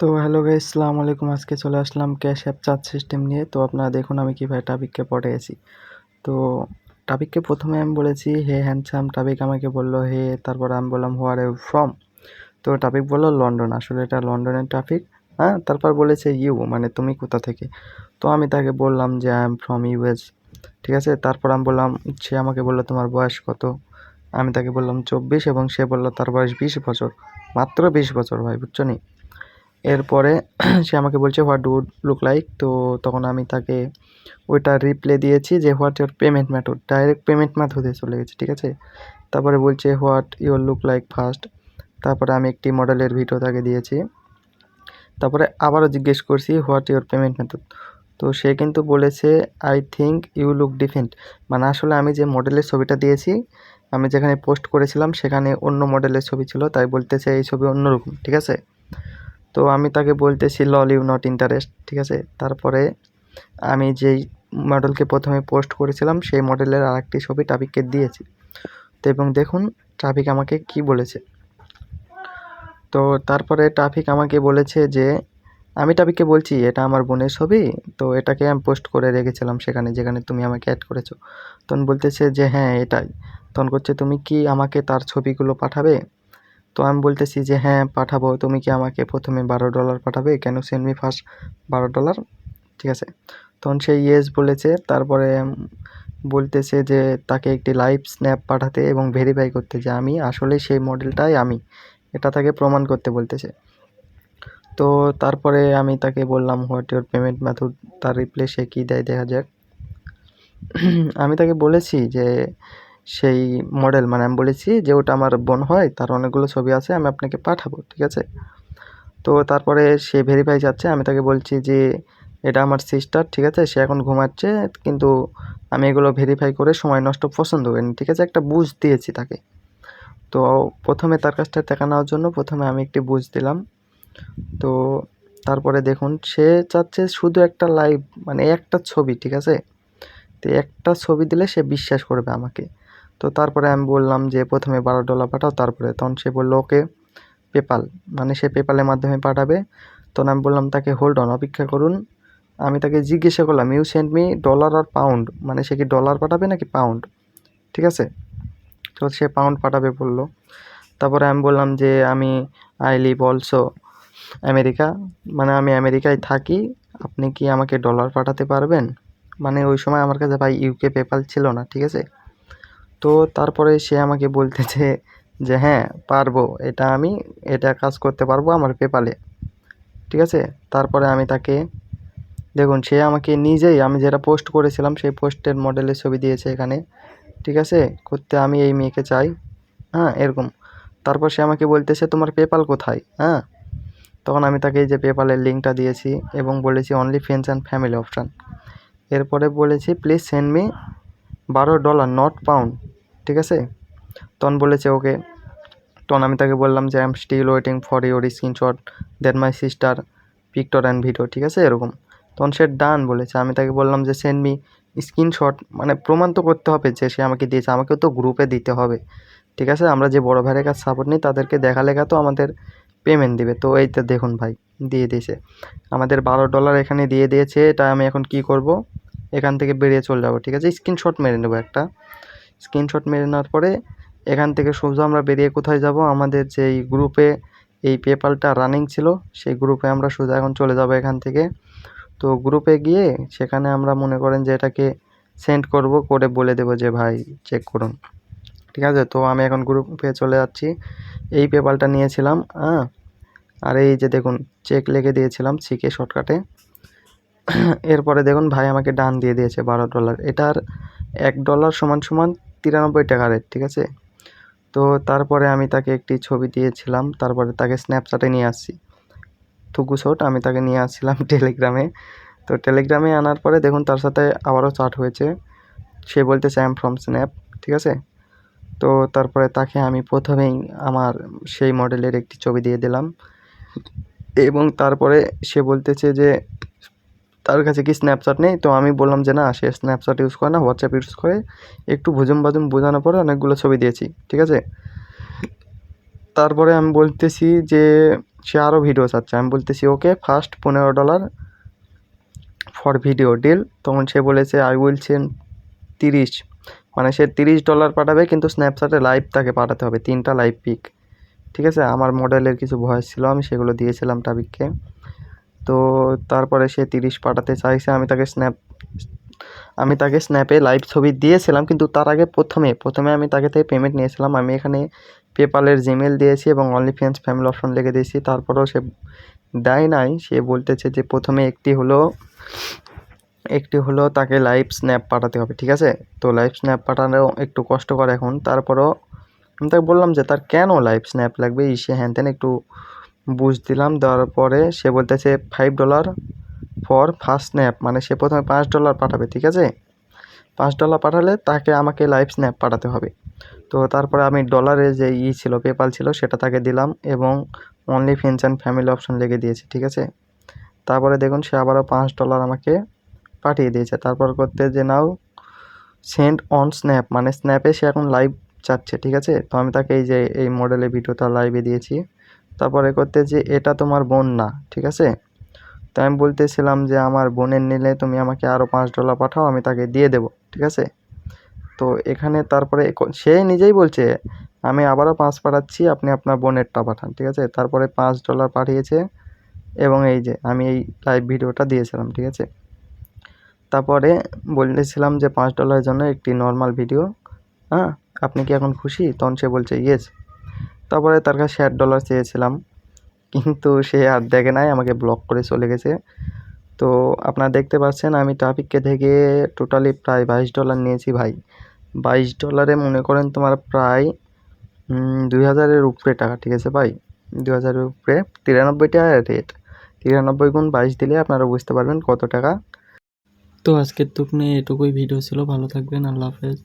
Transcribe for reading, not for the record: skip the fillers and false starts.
তো hello guys, আসসালামু আলাইকুম। আজকে চলে আসলাম ক্যাশ অ্যাপ চার্জ সিস্টেম নিয়ে। তো আপনারা দেখুন আমি কীভাবে টাবিককে পটিয়েছি। তো টাবিককে প্রথমে আমি বলেছি হে হ্যান্ডসাম। টাবিক আমাকে বলল হে, তারপর আমি বললাম হোয়ার আর ইউ ফ্রম। তো টাবিক বলল লন্ডন। আসলে এটা লন্ডনের ট্রাফিক। হ্যাঁ, তারপর বলেছে ইউ, মানে তুমি কোথা থেকে। তো আমি তাকে বললাম যে আই এম ফ্রম ইউএস। ঠিক আছে, তারপর আমি বললাম, সে আমাকে বললো তোমার বয়স কত। আমি তাকে বললাম 24 এবং সে বলল তার বয়স 20 বছর। মাত্র 20 বছর ভাই, বুঝছো নি। এরপরে সে আমাকে বলছে হোয়াট ডু লুক লাইক। তো তখন আমি তাকে ওইটা রিপ্লাই দিয়েছি যে what your payment method. Direct payment মেথডে চলে গেছে, ঠিক আছে। তারপরে বলছে what your look like first. তারপরে আমি একটি মডেলের ভিডিও তাকে দিয়েছি। তারপরে আবারও জিজ্ঞেস করছি হোয়াট ইউর পেমেন্ট মেথড। তো সে কিন্তু বলেছে I think you look different. মানে আসলে আমি যে মডেলের ছবিটা দিয়েছি, আমি যেখানে পোস্ট করেছিলাম সেখানে অন্য মডেলের ছবি ছিল, তাই বলতেছে এই ছবি অন্যরকম, ঠিক আছে। তো আমি তাকে বলতেছি লল ইউ নট ইন্টারেস্ট, ঠিক আছে। তারপরে আমি যেই মডেলকে প্রথমে পোস্ট করেছিলাম সেই মডেলের আরেকটি ছবি টাবিককে দিয়েছি। তো এবং দেখুন ট্রাফিক আমাকে কি বলেছে। তো তারপরে ট্রাফিক আমাকে বলেছে যে আমি ট্রাফিককে বলছি এটা আমার বোনের ছবি, তো এটাকে আমি পোস্ট করে রেখেছিলাম সেখানে যেখানে তুমি আমাকে অ্যাড করেছো। তখন বলতেছে যে হ্যাঁ এটাই। তখন করছে তুমি কি আমাকে তার ছবিগুলো পাঠাবে। তো আমি বলতেছি যে হ্যাঁ পাঠাবো। তুমি কি আমাকে প্রথমে $12 পাঠাবে, কেন সেন্ড মি ফার্স্ট $12, ঠিক আছে। তখন সে ইয়েস বলেছে। তারপরে বলতেছে যে তাকে একটি লাইভ স্ন্যাপ পাঠাতে এবং ভেরিফাই করতে যে আমি আসলে সেই মডেলটাই আমি, এটা তাকে প্রমাণ করতে বলতেছে। তো তারপরে আমি তাকে বললাম হোয়াট ইউর পেমেন্ট মেথড। তার রিপ্লাই সে কী দেয় দেখা যাক। আমি তাকে বলেছি যে সেই মডেল, মানে আমি বলেছি যে ওটা আমার বোন হয়, তার অনেকগুলো ছবি আছে, আমি আপনাকে পাঠাবো, ঠিক আছে। তো তারপরে সে ভেরিফাই যাচ্ছে। আমি তাকে বলছি যে এটা আমার সিস্টার, ঠিক আছে, সে এখন ঘুমাচ্ছে, কিন্তু আমি এগুলো ভেরিফাই করে সময় নষ্ট পছন্দ করিনি, ঠিক আছে। একটা বুঝ দিয়েছি তাকে। তো প্রথমে তার কাছ থেকে টাকা নেওয়ার জন্য প্রথমে আমি একটি বুঝ দিলাম। তো তারপরে দেখুন সে চাচ্ছে শুধু একটা লাইভ, মানে একটা ছবি, ঠিক আছে। তো একটা ছবি দিলে সে বিশ্বাস করবে আমাকে। তো তারপরে আমি বললাম যে প্রথমে $12 পাঠাও, তারপরে তখন সে বললো ওকে পেপাল, মানে সে পেপালের মাধ্যমে পাঠাবে। তখন আমি বললাম তাকে হোল্ড অন, অপেক্ষা করুন। আমি তাকে জিজ্ঞাসা করলাম ইউ সেন্ড মি ডলার আর পাউন্ড, মানে সে কি ডলার পাঠাবে নাকি পাউন্ড, ঠিক আছে। তো সে পাউন্ড পাঠাবে বললো। তারপরে আমি বললাম যে আমি আই লিভ অলসো আমেরিকা, মানে আমি আমেরিকায় থাকি, আপনি কি আমাকে ডলার পাঠাতে পারবেন। মানে ওই সময় আমার কাছে ভাই ইউকে পেপাল ছিল না, ঠিক আছে। তো তারপরে সে আমাকে বলতেছে যে হ্যাঁ পারবো, এটা কাজ করতে পারবো আমার পেপালে, ঠিক আছে। তারপরে আমি তাকে দেখুন সে আমাকে নিজেই আমি যেটা পোস্ট করেছিলাম সেই পোস্টের মডেলের ছবি দিয়েছে এখানে, ঠিক আছে, করতে আমি এই মেয়েকে চাই, হ্যাঁ এরকম। তারপর সে আমাকে বলতেছে তোমার পেপাল কোথায়, হ্যাঁ। তখন আমি তাকে এই যে পেপালের লিঙ্কটা দিয়েছি এবং বলেছি only friends and family option. এরপরে বলেছি please send me $12 not pound, ঠিক আছে। তখন বলেছে ওকে। তখন আমি তাকে বললাম যে I am still waiting for your screenshot that my sister picture and video, ঠিক আছে এরকম। তখন সে ডান বলেছে। আমি তাকে বললাম যে সেন্ড মি স্ক্রিনশট, মানে প্রমাণ তো করতে হবে যে সে আমাকে দিয়েছে, আমাকেও তো গ্রুপে দিতে হবে, ঠিক আছে। আমরা যে বড় ভাইয়ের কাছে সাপোর্ট নিই তাদেরকে দেখা লেখা তো আমাদের পেমেন্ট দিবে। তো এই তো দেখুন ভাই দিয়ে দিয়েছে আমাদের $12 এখানে দিয়ে দিয়েছে। এটা আমি এখন কি করব, এখান থেকে বেরিয়ে চলে যাব, ঠিক আছে। স্ক্রিনশট মেরে নেব একটা। স্ক্রিনশট মেরে নেওয়ার পরে এখান থেকে সোজা আমরা বেরিয়ে কোথায় যাব, আমাদের যেই গ্রুপে এই পেপালটা রানিং ছিল সেই গ্রুপে আমরা সোজা এখন চলে যাব এখান থেকে। তো গ্রুপে গিয়ে সেখানে আমরা মনে করেন যে এটাকে সেন্ড করব, করে বলে দেবো যে ভাই চেক করুন, ঠিক আছে। তো আমি এখন গ্রুপে চলে যাচ্ছি। এই পেপালটা নিয়েছিলাম, হ্যাঁ। আর এই যে দেখুন চেক লিখে দিয়েছিলাম সিকে শর্টকাটে। এরপরে দেখুন ভাই আমাকে ডান দিয়ে দিয়েছে $12। এটার $1 সমান সমান 93 টাকা রেট, ঠিক আছে। তো তারপরে আমি তাকে একটি ছবি দিয়েছিলাম, তারপরে তাকে স্ন্যাপচ্যাটে নিয়ে আসছি থুকু শট, আমি তাকে নিয়ে আসছিলাম টেলিগ্রামে। তো টেলিগ্রামে আনার পরে দেখুন তার সাথে আবারও চ্যাট হয়েছে। সে বলতেছে আই এম ফ্রম স্ন্যাপ, ঠিক আছে। তো তারপরে তাকে আমি প্রথমেই আমার সেই মডেলের একটি ছবি দিয়ে দিলাম এবং তারপরে সে বলতেছে যে তার কাছে কি স্ন্যাপচ্যাট নেই। তো আমি বললাম যে না, সে স্ন্যাপচ্যাট ইউজ করে না, হোয়াটসঅ্যাপ ইউজ করে। একটু ভুজুম বাজুম বোঝানোর পরে অনেকগুলো ছবি দিয়েছি, ঠিক আছে। তারপরে আমি বলতেছি যে সে আরও ভিডিও চাচ্ছে, আমি বলতেছি okay first $15 for video deal. তখন সে বলেছে আই উইল সেন্ড 30, মানে সে $30 পাঠাবে, কিন্তু স্ন্যাপচ্যাটে লাইভ তাকে পাঠাতে হবে 3টা লাইভ পিক। ঠিক আছে, আমার মডেলের কিছু ভয়েস ছিল, আমি সেগুলো দিয়েছিলাম টাবিককে। তো তারপরে সে 30 পাঠাতে চাইছে, আমি তাকে স্ন্যাপে লাইভ ছবি দিয়েছিলাম, কিন্তু তার আগে প্রথমে আমি তাকে থেকে পেমেন্ট নিয়েছিলাম। আমি এখানে পেপালের জিমেল দিয়েছি এবং অনলিফ্যান্স ফ্যামিলি অপশন লিখে দিয়েছি। তারপরেও সে দেয় নাই। সে বলতেছে যে প্রথমে একটি হলো তাকে লাইভ স্ন্যাপ পাঠাতে হবে। ঠিক আছে, তো লাইভ স্ন্যাপ পাঠানো একটু কষ্টকর এখন। তারপরেও আমি তাকে বললাম যে তার কেন লাইভ স্ন্যাপ লাগবে, সে হ্যান ত্যান একটু বুঝ দিলাম। দেওয়ার পরে সে বলতেছে $5 ফর ফার্স্ট স্ন্যাপ, মানে সে প্রথমে $5 পাঠাবে। ঠিক আছে, $5 পাঠালে তাকে আমাকে লাইভ স্ন্যাপ পাঠাতে হবে। তো তারপরে আমি ডলারে যে ছিল পেপাল ছিল সেটা তাকে দিলাম এবং only friends and family option লিখে দিয়েছি। ঠিক আছে, তারপরে দেখুন সে আবারও $5 আমাকে পাঠিয়ে দিয়েছে। তারপর করতে যে নাও সেন্ড অন স্ন্যাপ, মানে স্ন্যাপে সে এখন লাইভ চাচ্ছে। ঠিক আছে, তো আমি তাকে এই যে এই মডেলের ভিডিওটা লাইভে দিয়েছি। তারপরে করতে যে এটা তোমার বোন না। ঠিক আছে, তো আমি বলতেছিলাম যে আমার বোনের নিলে তুমি আমাকে আরও $5 পাঠাও, আমি তাকে দিয়ে দেবো। ঠিক আছে, তো এখানে তারপরে সে নিজেই বলছে আমি আবারও 5 পাঠাচ্ছি, আপনি আপনার বোনেরটা পাঠান। ঠিক আছে, তারপরে $5 পাঠিয়েছে এবং এই যে আমি এই লাইভ ভিডিওটা দিয়েছিলাম। ঠিক আছে, তারপরে বলেছিলাম যে $5 জন্য একটি নর্মাল ভিডিও, হ্যাঁ আপনি কি এখন খুশি? তখন সে বলছে ইয়েস। তারপরে তার কাছে $60 চেয়েছিলাম, কিন্তু সে আর দেখে নাই, আমাকে ব্লক করে চলে গেছে। তো আপনারা দেখতে পাচ্ছেন আমি ট্রাফিককে থেকে টোটালি প্রায় $22 নিয়েছি ভাই। $22 মনে করেন তোমার প্রায় 2000-এর উপরে টাকা। ঠিক আছে ভাই, 2000-এর উপরে। 93 টাকা রেট, 93 গুণ 22 দিলে আপনারা বুঝতে পারবেন কত টাকা। তো আজকের টুকনে এটুকুই ভিডিও ছিল, ভালো থাকবেন, আল্লাহ হাফেজ।